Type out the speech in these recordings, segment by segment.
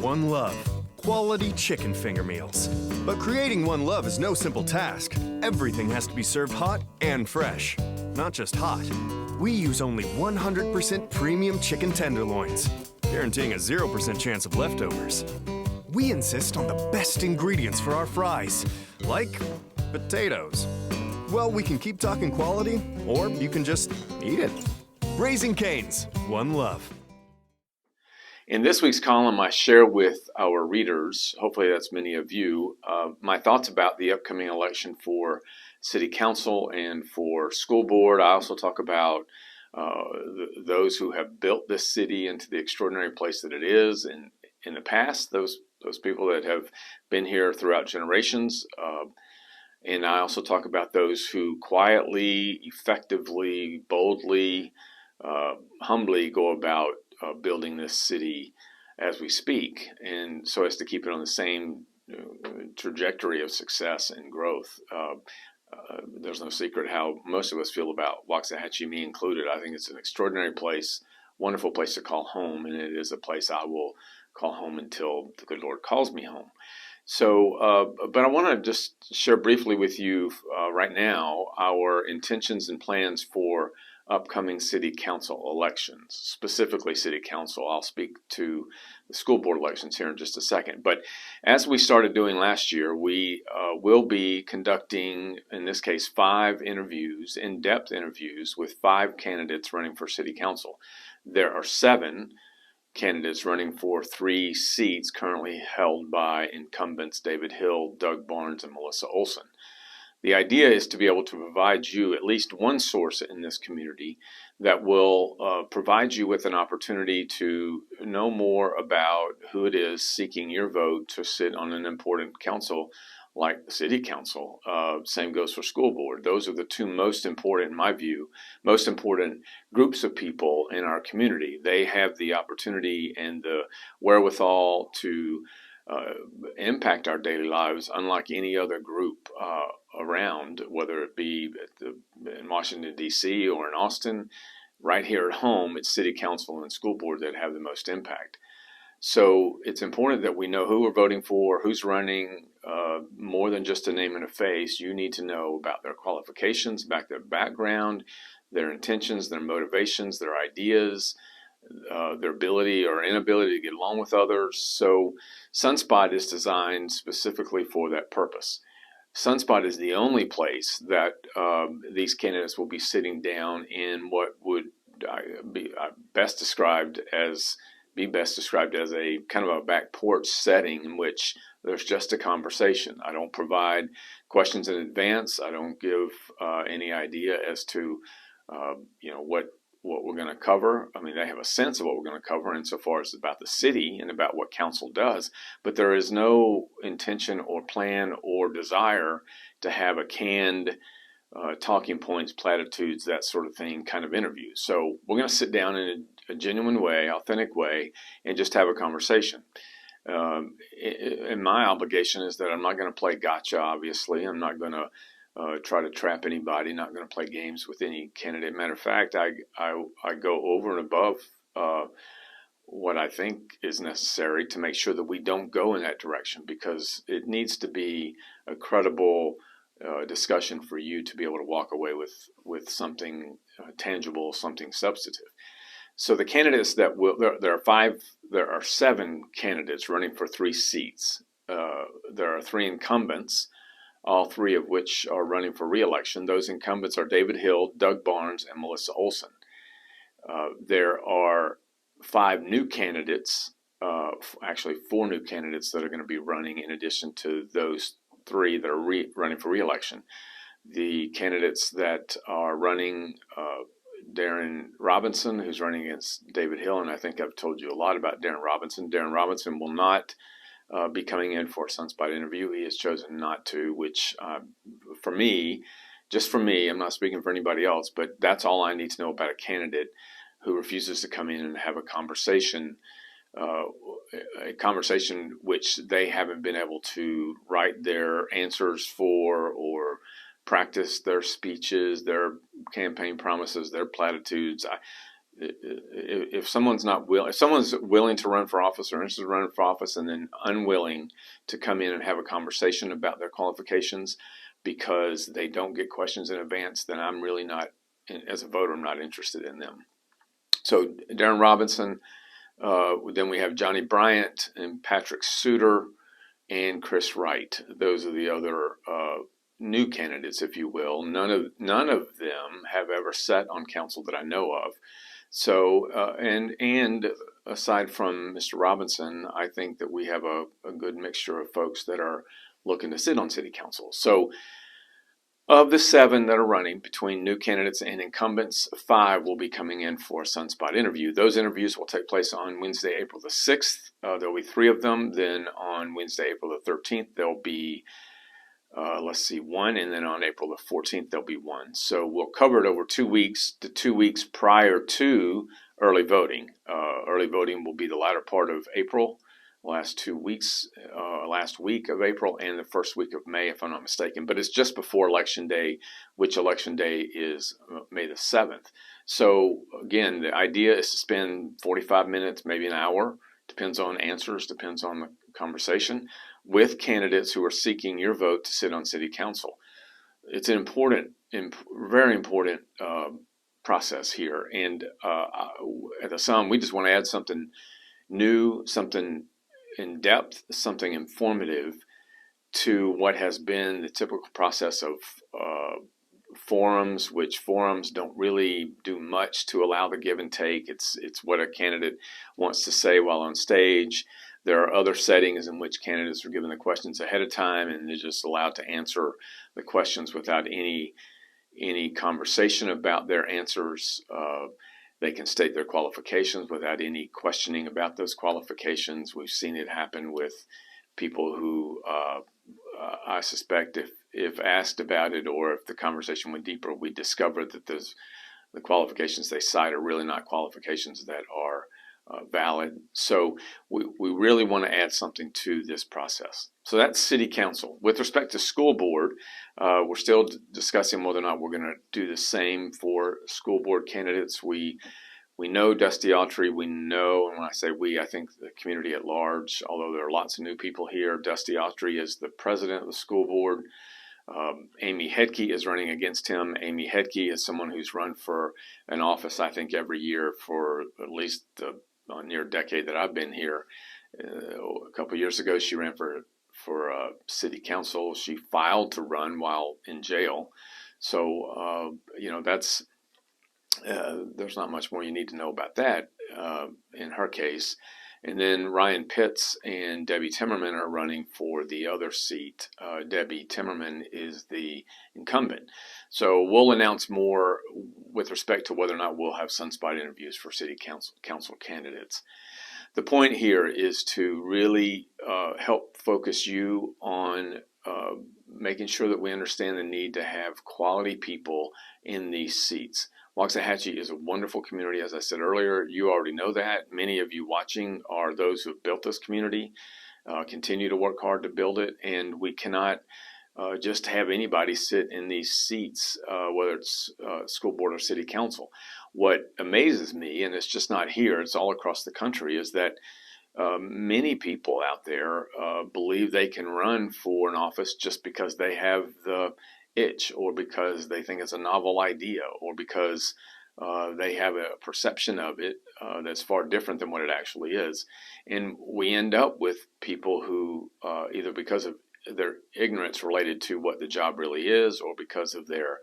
One Love, quality chicken finger meals. But creating One Love is no simple task. Everything has to be served hot and fresh. Not just hot. We use only 100% premium chicken tenderloins, guaranteeing a 0% chance of leftovers. We insist on the best ingredients for our fries, like potatoes. Well, we can keep talking quality, or you can just eat it. Raising Cane's, One Love. In this week's column, I share with our readers, hopefully that's many of you, my thoughts about the upcoming election for City Council and for School Board. I also talk about those who have built this city into the extraordinary place that it is in the past, those people that have been here throughout generations. And I also talk about those who quietly, effectively, boldly, humbly go about building this city as we speak, and so as to keep it on the same trajectory of success and growth. There's no secret how most of us feel about Waxahachie, me included. I think it's an extraordinary place, wonderful place to call home, and it is a place I will call home until the good Lord calls me home. So, but I want to just share briefly with you right now our intentions and plans for upcoming city council elections, specifically city council. I'll speak to the school board elections here in just a second. But as we started doing last year, we will be conducting, in this case, 5 interviews, in-depth interviews with 5 candidates running for city council. There are 7 candidates running for 3 seats currently held by incumbents David Hill, Doug Barnes, and Melissa Olsen. The idea is to be able to provide you at least one source in this community that will provide you with an opportunity to know more about who it is seeking your vote to sit on an important council like the city council. Same goes for school board. Those are the 2 most important, in my view, most important groups of people in our community. They have the opportunity and the wherewithal to impact our daily lives unlike any other group around, whether it be in Washington, D.C. or in Austin. Right here at home, it's city council and school board that have the most impact. So it's important that we know who we're voting for, who's running, more than just a name and a face. You need to know about their qualifications, about their background, their intentions, their motivations, their ideas, their ability or inability to get along with others. So Sunspot is designed specifically for that purpose. Sunspot is the only place that these candidates will be sitting down in what would be best described as a kind of a back porch setting in which there's just a conversation. I don't provide questions in advance. I don't give any idea as to what we're going to cover. I mean, they have a sense of what we're going to cover insofar as about the city and about what council does, but there is no intention or plan or desire to have a canned talking points, platitudes, that sort of thing kind of interview. So we're going to sit down in a genuine way, authentic way, and just have a conversation. And my obligation is that I'm not going to play gotcha, obviously. I'm not going to try to trap anybody, not going to play games with any candidate. Matter of fact, I go over and above what I think is necessary to make sure that we don't go in that direction, because it needs to be a credible discussion for you to be able to walk away with something tangible, something substantive. So the candidates that there are 7 candidates running for 3 seats. There are 3 incumbents, all 3 of which are running for re-election. Those incumbents are David Hill, Doug Barnes, and Melissa Olsen. There are 5 new candidates, actually 4 new candidates that are going to be running in addition to those 3 that are running for re-election. The candidates that are running, Darren Robinson, who's running against David Hill, and I think I've told you a lot about Darren Robinson. Darren Robinson will not be coming in for a Sunspot interview. He has chosen not to, which for me, I'm not speaking for anybody else, but that's all I need to know about a candidate who refuses to come in and have a conversation which they haven't been able to write their answers for or practice their speeches, their campaign promises, their platitudes. if someone's not will, if someone's willing to run for office or interested in running for office, and then unwilling to come in and have a conversation about their qualifications because they don't get questions in advance, then I'm really not, as a voter, I'm not interested in them. So Darren Robinson, then we have Johnny Bryant and Patrick Suter and Chris Wright. Those are the other new candidates, if you will. None of them have ever sat on council that I know of. So and aside from Mr. Robinson, I think that we have a good mixture of folks that are looking to sit on city council. So of the 7 that are running, between new candidates and incumbents, 5 will be coming in for a Sunspot interview. Those interviews will take place on Wednesday, April the 6th. There'll be 3 of them. Then on Wednesday, April the 13th, there'll be, 1. And then on April the 14th, there'll be 1. So we'll cover it over 2 weeks, the 2 weeks prior to early voting. Early voting will be the latter part of April, last 2 weeks, last week of April and the first week of May, if I'm not mistaken. But it's just before Election Day, which Election Day is May the 7th. So again, the idea is to spend 45 minutes, maybe an hour, depends on answers, depends on the conversation, with candidates who are seeking your vote to sit on city council. It's an important, very important process here. And at the Sum, we just want to add something new, something in depth, something informative to what has been the typical process of forums, which forums don't really do much to allow the give and take. It's what a candidate wants to say while on stage. There are other settings in which candidates are given the questions ahead of time, and they're just allowed to answer the questions without any conversation about their answers. They can state their qualifications without any questioning about those qualifications. We've seen it happen with people who, I suspect, if asked about it, or if the conversation went deeper, we discovered that the qualifications they cite are really not qualifications that are valid. So we really want to add something to this process. So that's city council. With respect to school board, we're still discussing whether or not we're going to do the same for school board candidates. We know Dusty Autry. We know, and when I say we, I think the community at large, although there are lots of new people here. Dusty Autry is the president of the school board. Amy Hedke is running against him. Amy Hedke is someone who's run for an office, I think, every year for at least the near decade that I've been here. A couple of years ago, she ran for city council. She filed to run while in jail. So, that's there's not much more you need to know about that in her case. And then Ryan Pitts and Debbie Timmerman are running for the other seat. Debbie Timmerman is the incumbent. So we'll announce more with respect to whether or not we'll have Sunspot interviews for city council candidates. The point here is to really help focus you on making sure that we understand the need to have quality people in these seats. Waxahachie is a wonderful community, as I said earlier. You already know that. Many of you watching are those who have built this community, continue to work hard to build it, and we cannot just have anybody sit in these seats, whether it's school board or city council. What amazes me, and it's just not here, it's all across the country, is that many people out there believe they can run for an office just because they have the itch, or because they think it's a novel idea, or because they have a perception of it that's far different than what it actually is. And we end up with people who either because of their ignorance related to what the job really is, or because of their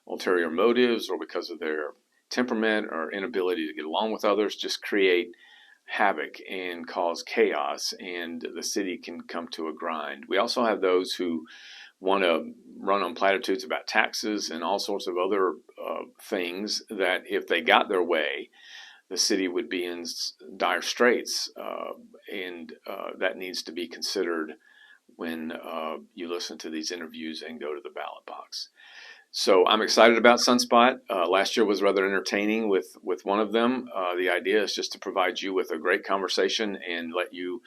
ulterior motives, or because of their temperament or inability to get along with others, just create havoc and cause chaos, and the city can come to a grind. We also have those who want to run on platitudes about taxes and all sorts of other things that, if they got their way, the city would be in dire straits, and that needs to be considered when you listen to these interviews and go to the ballot box. So I'm excited about Sunspot. Last year was rather entertaining with one of them. The idea is just to provide you with a great conversation and let you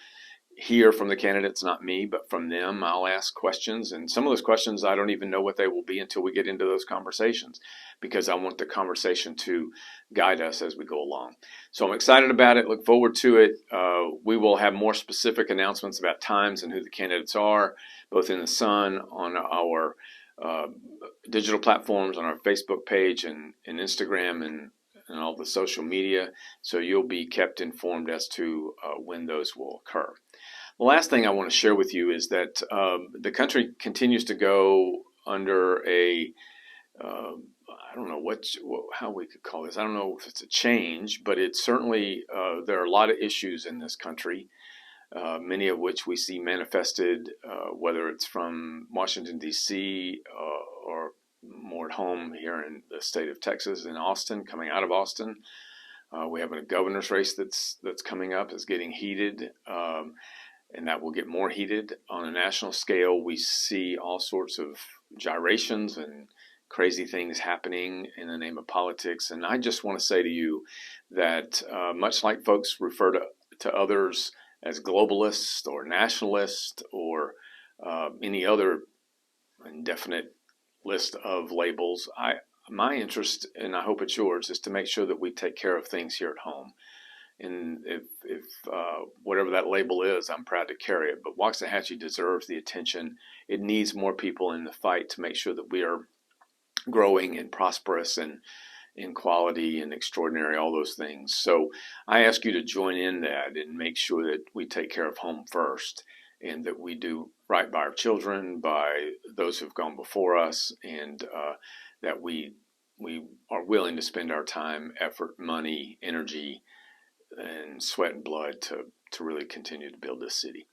hear from the candidates, not me, but from them. I'll ask questions, and some of those questions I don't even know what they will be until we get into those conversations, because I want the conversation to guide us as we go along. So I'm excited about it. Look forward to it. We will have more specific announcements about times and who the candidates are, both in the Sun, on our digital platforms, on our Facebook page and Instagram and all the social media. So you'll be kept informed as to when those will occur. The last thing I want to share with you is that the country continues to go under a I don't know how we could call this. I don't know if it's a change, but it's certainly there are a lot of issues in this country, many of which we see manifested, whether it's from Washington, D.C. Or more at home here in the state of Texas, in Austin, coming out of Austin. We have a governor's race that's coming up, is getting heated, and that will get more heated. On a national scale, we see all sorts of gyrations and crazy things happening in the name of politics. And I just want to say to you that much like folks refer to others as globalists or nationalists or any other indefinite list of labels, my interest, and I hope it's yours, is to make sure that we take care of things here at home. And if whatever that label is, I'm proud to carry it. But Waxahachie deserves the attention. It needs more people in the fight to make sure that we are growing and prosperous and in quality and extraordinary, all those things. So I ask you to join in that and make sure that we take care of home first, and that we do right by our children, by those who've gone before us, and that we are willing to spend our time, effort, money, energy, and sweat and blood to really continue to build this city.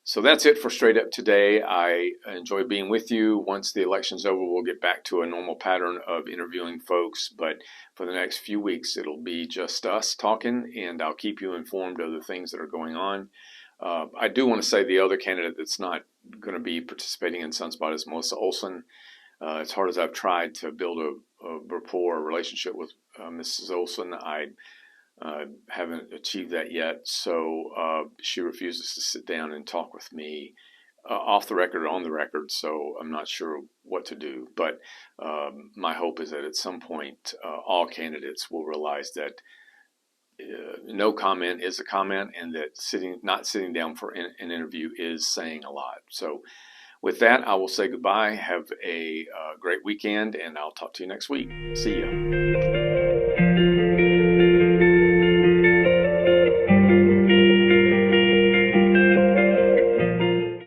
So that's it for Straight Up today. I enjoy being with you. Once the election's over, we'll get back to a normal pattern of interviewing folks. But for the next few weeks, it'll be just us talking, and I'll keep you informed of the things that are going on. I do want to say the other candidate that's not going to be participating in Sunspot is Melissa Olsen. As hard as I've tried to build a rapport, a relationship with Mrs. Olsen, I haven't achieved that yet. So she refuses to sit down and talk with me off the record or on the record. So I'm not sure what to do. But my hope is that at some point, all candidates will realize that no comment is a comment, and that not sitting down for an interview is saying a lot. So with that, I will say goodbye. Have a great weekend, and I'll talk to you next week. See ya.